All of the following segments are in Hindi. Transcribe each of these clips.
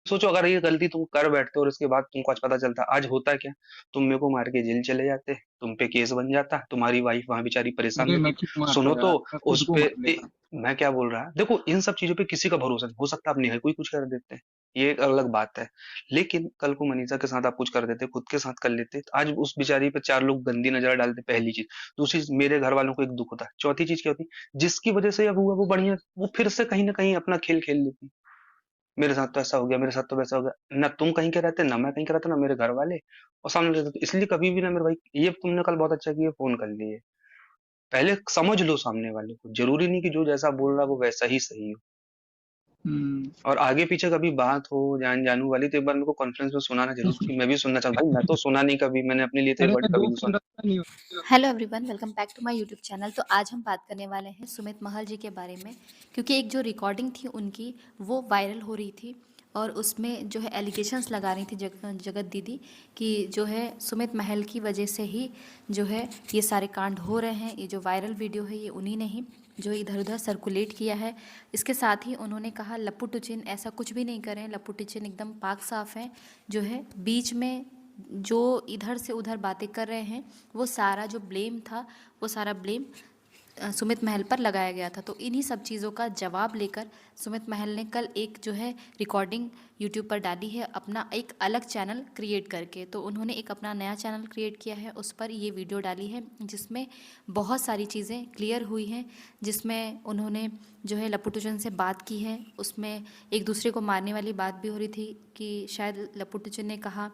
सोचो अगर ये गलती तुम कर बैठते और इसके बाद तुमको आज पता चलता, आज होता क्या, तुम मेरे को मार के जेल चले जाते, तुम पे केस बन जाता, तुम्हारी वाइफ वहां बेचारी परेशान अरे रहती। मैं क्यों मारता सुनो तो, यार, मैं खुद उस को पे मार लेता। मैं क्या बोल रहा है, देखो इन सब चीजों पे किसी का भरोसा नहीं हो सकता, आप नहीं कोई कुछ कर देते हैं, ये एक अलग बात है। लेकिन कल को मनीषा के साथ आप कुछ कर देते, खुद के साथ कर लेते, तो आज उस बेचारी पे चार लोग गंदी नजर डालते, पहली चीज। दूसरी चीज, मेरे घर वालों को एक दुख होता, चौथी चीज क्या होती, जिसकी वजह से अब हुआ वो बढ़िया, वो फिर से कहीं ना कहीं अपना खेल खेल लेती, मेरे साथ तो ऐसा हो गया, मेरे साथ तो वैसा हो गया, ना तुम कहीं के रहते, ना मैं कहीं का रहता, ना मेरे घर वाले, और सामने रहते, तो इसलिए कभी भी ना मेरे भाई, ये तुमने कल बहुत अच्छा किया फोन कर लिए, पहले समझ लो सामने वाले को, जरूरी नहीं कि जो जैसा बोल रहा है वो वैसा ही सही हो। हम्म। और आगे पीछे कभी बात हो जान जानू वाली तो एक बार मेरे को कॉन्फ्रेंस में सुनाना जरूर, कि मैं भी सुनना चाहता हूँ भाई, मैं तो सुना नहीं कभी, मैंने अपने लिए तो ये अरे वर्ड मैं कभी दो नहीं फोन सुना। रखता नहीं हूँ। Hello everyone, welcome back to my YouTube channel. तो आज हम बात करने वाले हैं सुमित महल जी के बारे में, क्योंकि एक जो रिकॉर्डिंग थी उनकी वो वायरल हो रही थी और उसमें जो है एलिगेशंस लगा रही थी जगत दीदी कि जो है सुमित महल की वजह से ही जो है ये सारे कांड हो रहे हैं। ये जो वायरल वीडियो है ये उन्हीं ने ही जो इधर उधर सर्कुलेट किया है। इसके साथ ही उन्होंने कहा लप्पू टुचिन ऐसा कुछ भी नहीं करें, लप्पू टुचिन एकदम पाक साफ है, जो है बीच में जो इधर से उधर बातें कर रहे हैं वो सारा जो ब्लेम था वो सारा ब्लेम सुमित महल पर लगाया गया था। तो इन्हीं सब चीज़ों का जवाब लेकर सुमित महल ने कल एक जो है रिकॉर्डिंग यूट्यूब पर डाली है, अपना एक अलग चैनल क्रिएट करके। तो उन्होंने एक अपना नया चैनल क्रिएट किया है, उस पर ये वीडियो डाली है जिसमें बहुत सारी चीज़ें क्लियर हुई हैं, जिसमें उन्होंने जो है लप्पू टुचन से बात की है। उसमें एक दूसरे को मारने वाली बात भी हो रही थी कि शायद लप्पू टुचन ने कहा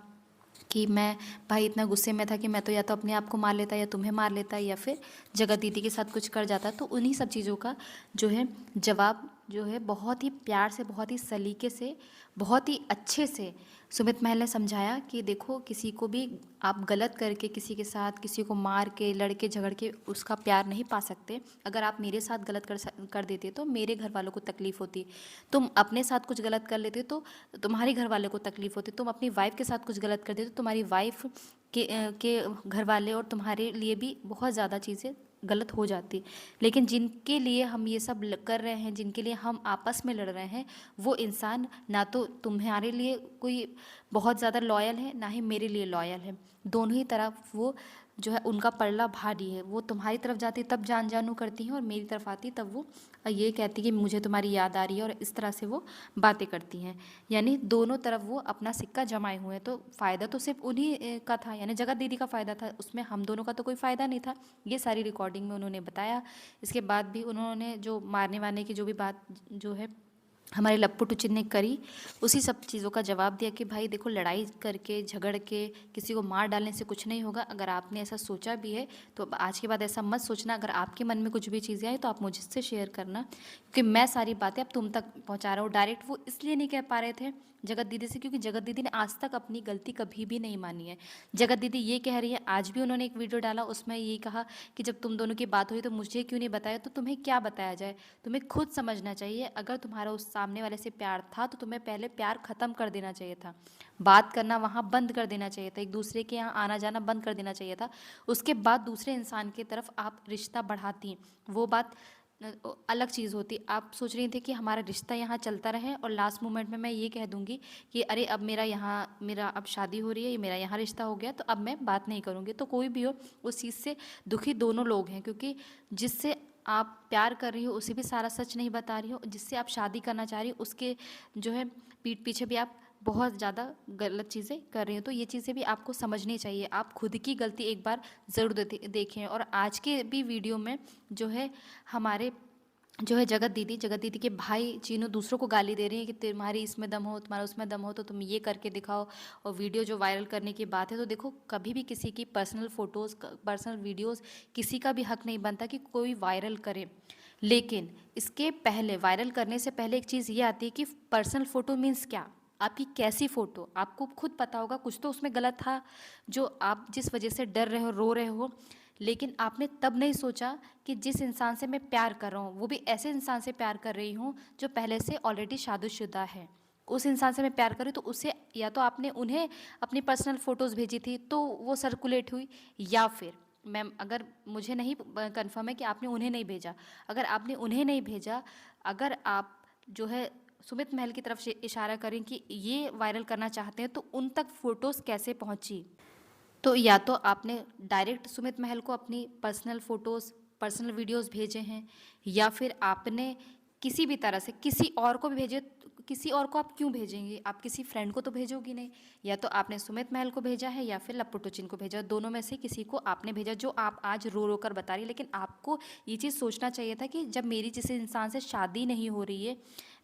कि मैं भाई इतना गुस्से में था कि मैं तो या तो अपने आप को मार लेता या तुम्हें मार लेता या फिर जगत दीदी के साथ कुछ कर जाता। तो उन्हीं सब चीज़ों का जो है जवाब जो है बहुत ही प्यार से, बहुत ही सलीके से, बहुत ही अच्छे से सुमित महल ने समझाया कि देखो किसी को भी आप गलत करके किसी के साथ किसी को मार के लड़के झगड़ के उसका प्यार नहीं पा सकते। अगर आप मेरे साथ गलत कर देते तो मेरे घर वालों को तकलीफ़ होती, तुम अपने साथ कुछ गलत कर लेते तो तुम्हारे घर वाले को तकलीफ होती, तुम अपनी वाइफ के साथ कुछ गलत कर देते तो तुम्हारी वाइफ के घर वाले और तुम्हारे लिए भी बहुत ज़्यादा चीज़ें गलत हो जाती। लेकिन जिनके लिए हम ये सब कर रहे हैं, जिनके लिए हम आपस में लड़ रहे हैं, वो इंसान ना तो तुम्हारे लिए कोई बहुत ज़्यादा लॉयल है ना ही मेरे लिए लॉयल है। दोनों ही तरफ वो जो है उनका पलड़ा भारी है। वो तुम्हारी तरफ जाती तब जान जानू करती हैं और मेरी तरफ आती तब वो ये कहती कि मुझे तुम्हारी याद आ रही है, और इस तरह से वो बातें करती हैं। यानी दोनों तरफ वो अपना सिक्का जमाए हुए हैं। तो फ़ायदा तो सिर्फ उन्हीं का था, यानी जगत दीदी का फ़ायदा था, उसमें हम दोनों का तो कोई फ़ायदा नहीं था। ये सारी रिकॉर्डिंग में उन्होंने बताया। इसके बाद भी उन्होंने जो मारने वारने की जो भी बात जो है हमारे लप्पू टुचिन ने करी, उसी सब चीज़ों का जवाब दिया कि भाई देखो लड़ाई करके झगड़ के किसी को मार डालने से कुछ नहीं होगा। अगर आपने ऐसा सोचा भी है तो अब आज के बाद ऐसा मत सोचना। अगर आपके मन में कुछ भी चीज़ें आई तो आप मुझसे शेयर करना, क्योंकि मैं सारी बातें अब तुम तक पहुंचा रहा हूँ। डायरेक्ट वो इसलिए नहीं कह पा रहे थे जगत दीदी से क्योंकि जगत दीदी ने आज तक अपनी गलती कभी भी नहीं मानी है। जगत दीदी ये कह रही है, आज भी उन्होंने एक वीडियो डाला उसमें ये कहा कि जब तुम दोनों की बात हुई तो मुझे क्यों नहीं बताया। तो तुम्हें क्या बताया जाए, तुम्हें खुद समझना चाहिए। अगर तुम्हारा उस सामने वाले से प्यार था तो तुम्हें पहले प्यार ख़त्म कर देना चाहिए था, बात करना वहाँ बंद कर देना चाहिए था, एक दूसरे के यहाँ आना जाना बंद कर देना चाहिए था। उसके बाद दूसरे इंसान की तरफ आप रिश्ता बढ़ाती, वो बात अलग चीज़ होती। आप सोच रही थी कि हमारा रिश्ता यहाँ चलता रहे और लास्ट मोमेंट में मैं ये कह दूँगी कि अरे अब मेरा अब शादी हो रही है, ये मेरा यहाँ रिश्ता हो गया तो अब मैं बात नहीं करूँगी। तो कोई भी हो उस चीज़ से दुखी दोनों लोग हैं, क्योंकि जिससे आप प्यार कर रही हो उसे भी सारा सच नहीं बता रही हो, जिससे आप शादी करना चाह रही हो उसके जो है पीठ पीछे भी आप बहुत ज़्यादा गलत चीज़ें कर रही हो। तो ये चीज़ें भी आपको समझनी चाहिए। आप खुद की गलती एक बार ज़रूर देखें। और आज के भी वीडियो में जो है हमारे जो है जगत दीदी के भाई चीनू दूसरों को गाली दे रही हैं कि तुम्हारी इसमें दम हो, तुम्हारा उसमें दम हो, तो तुम ये करके दिखाओ। और वीडियो जो वायरल करने की बात है, तो देखो कभी भी किसी की पर्सनल फ़ोटोज़ पर्सनल वीडियोज़ किसी का भी हक नहीं बनता कि कोई वायरल करे। लेकिन इसके पहले वायरल करने से पहले एक चीज़ ये आती है कि पर्सनल फ़ोटो मीन्स क्या, आपकी कैसी फ़ोटो, आपको खुद पता होगा कुछ तो उसमें गलत था जो आप जिस वजह से डर रहे हो, रो रहे हो। लेकिन आपने तब नहीं सोचा कि जिस इंसान से मैं प्यार कर रहा हूँ वो भी ऐसे इंसान से प्यार कर रही हूँ जो पहले से ऑलरेडी शादीशुदा है। उस इंसान से मैं प्यार कर रही हूँ तो उससे या तो आपने उन्हें अपनी पर्सनल फ़ोटोज़ भेजी थी तो वो सर्कुलेट हुई, या फिर मैम अगर मुझे नहीं कंफर्म है कि आपने उन्हें नहीं भेजा, अगर आपने उन्हें नहीं भेजा, अगर आप जो है सुमित महल की तरफ से इशारा करें कि ये वायरल करना चाहते हैं, तो उन तक फ़ोटोज़ कैसे पहुँची? तो या तो आपने डायरेक्ट सुमित महल को अपनी पर्सनल फ़ोटोज़, पर्सनल वीडियोज़ भेजे हैं, या फिर आपने किसी भी तरह से किसी और को भी भेजे। किसी और को आप क्यों भेजेंगे? आप किसी फ्रेंड को तो भेजोगी नहीं। या तो आपने सुमित महल को भेजा है या फिर लप्पू टुचिन को भेजा, दोनों में से किसी को आपने भेजा, जो आप आज रो रो कर बता रही है। लेकिन आपको ये चीज़ सोचना चाहिए था कि जब मेरी जिस इंसान से शादी नहीं हो रही है,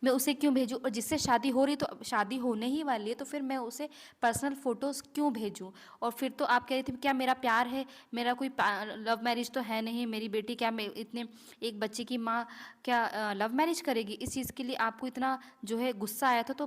मैं उसे क्यों भेजूँ, और जिससे शादी हो रही तो शादी होने ही वाली है, तो फिर मैं उसे पर्सनल फ़ोटोज़ क्यों भेजूँ? और फिर तो आप कह रही थी क्या मेरा प्यार है, मेरा कोई लव मैरिज तो है नहीं, मेरी बेटी क्या मैं इतने एक बच्चे की माँ क्या लव मैरिज करेगी? इस चीज़ के लिए आपको इतना जो है गुस्सा आया था। तो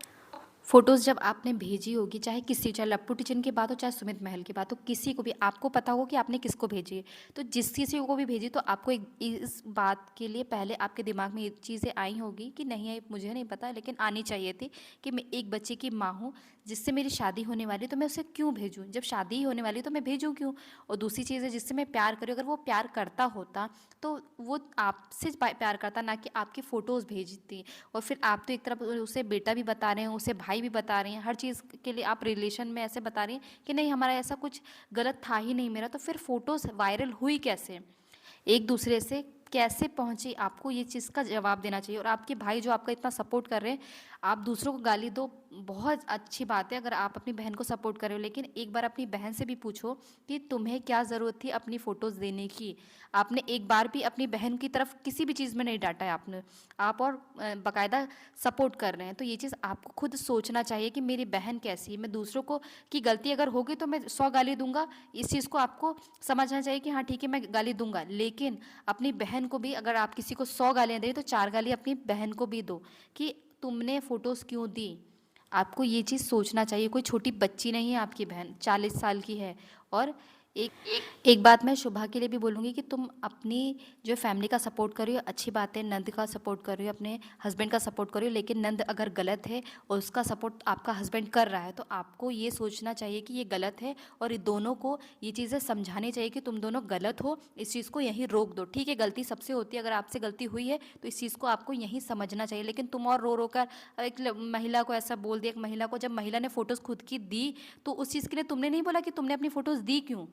फ़ोटोज़ जब आपने भेजी होगी, चाहे किसी, चाहे लप्पू किचन की बात हो, चाहे सुमित महल की बात हो, किसी को भी आपको पता होगा कि आपने किसको भेजी है। तो जिस किसी को भी भेजी, तो आपको एक इस बात के लिए पहले आपके दिमाग में ये चीज़ें आई होगी कि नहीं आई, मुझे नहीं पता, लेकिन आनी चाहिए थी कि मैं एक बच्चे की माँ हूँ जिससे मेरी शादी होने वाली है, तो मैं उसे क्यों भेजूँ? जब शादी ही होने वाली है तो मैं भेजूँ क्यों? और दूसरी चीज़ है, जिससे मैं प्यार करूँ, अगर वो प्यार करता होता तो वो आपसे प्यार करता, ना कि आपकी फ़ोटोज़ भेजती। और फिर आप तो एक तरफ उसे बेटा भी बता रहे हैं, उसे भाई भी बता रही हैं, हर चीज़ के लिए आप रिलेशन में ऐसे बता रही हैं कि नहीं हमारा ऐसा कुछ गलत था ही नहीं मेरा। तो फिर फ़ोटोज़ वायरल हुई कैसे? एक दूसरे से कैसे पहुंची? आपको ये चीज़ का जवाब देना चाहिए। और आपके भाई जो आपका इतना सपोर्ट कर रहे हैं, आप दूसरों को गाली दो, बहुत अच्छी बात है अगर आप अपनी बहन को सपोर्ट कर रहे हो, लेकिन एक बार अपनी बहन से भी पूछो कि तुम्हें क्या ज़रूरत थी अपनी फ़ोटोज़ देने की। आपने एक बार भी अपनी बहन की तरफ किसी भी चीज़ में नहीं डांटा है आपने, आप और बाकायदा सपोर्ट कर रहे हैं। तो ये चीज़ आपको खुद सोचना चाहिए कि मेरी बहन कैसी है। मैं दूसरों को की गलती अगर होगी तो मैं 100 गाली दूंगा, इस चीज़ को आपको समझना चाहिए कि हाँ ठीक है मैं गाली दूंगा, लेकिन अपनी बहन को भी, अगर आप किसी को 100 गालियाँ दे रही तो 4 गाली अपनी बहन को भी दो कि तुमने फ़ोटोज़ क्यों दी। आपको ये चीज़ सोचना चाहिए, कोई छोटी बच्ची नहीं है आपकी बहन, 40 साल की है। और एक एक बात मैं शुभा के लिए भी बोलूँगी कि तुम अपनी जो फैमिली का सपोर्ट कर रही हो, अच्छी बात है, नंद का सपोर्ट कर रही हो, अपने हस्बैंड का सपोर्ट कर रही हो, लेकिन नंद अगर गलत है और उसका सपोर्ट आपका हस्बैंड कर रहा है, तो आपको ये सोचना चाहिए कि ये गलत है, और ये दोनों को ये चीज़ें समझानी चाहिए कि तुम दोनों गलत हो, इस चीज़ को यहीं रोक दो। ठीक है, गलती सबसे होती है, अगर आपसे गलती हुई है तो इस चीज़ को आपको यहीं समझना चाहिए। लेकिन तुम और रो रो कर एक महिला को ऐसा बोल दिया, एक महिला को, जब महिला ने फ़ोटोज़ खुद की दी तो उस चीज़ के लिए तुमने नहीं बोला कि तुमने अपनी फ़ोटोज़ दी क्यों?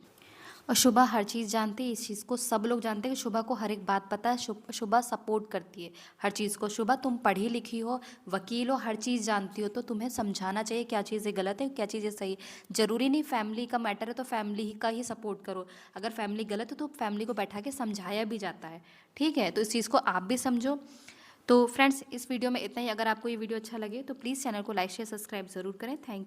और शुभा हर चीज़ जानती है, इस चीज़ को सब लोग जानते हैं कि शुभा को हर एक बात पता है। शुभा सपोर्ट करती है हर चीज़ को। शुभा तुम पढ़ी लिखी हो, वकील हो, हर चीज़ जानती हो, तो तुम्हें समझाना चाहिए क्या चीज़ें गलत है, क्या चीज़ें सही। ज़रूरी नहीं फैमिली का मैटर है तो फैमिली ही का ही सपोर्ट करो, अगर फैमिली गलत है तो फैमिली को बैठा के समझाया भी जाता है। ठीक है, तो इस चीज़ को आप भी समझो। तो फ्रेंड्स, इस वीडियो में इतना ही। अगर आपको ये वीडियो अच्छा लगे तो प्लीज़ चैनल को लाइक शेयर सब्सक्राइब ज़रूर करें। Thank you.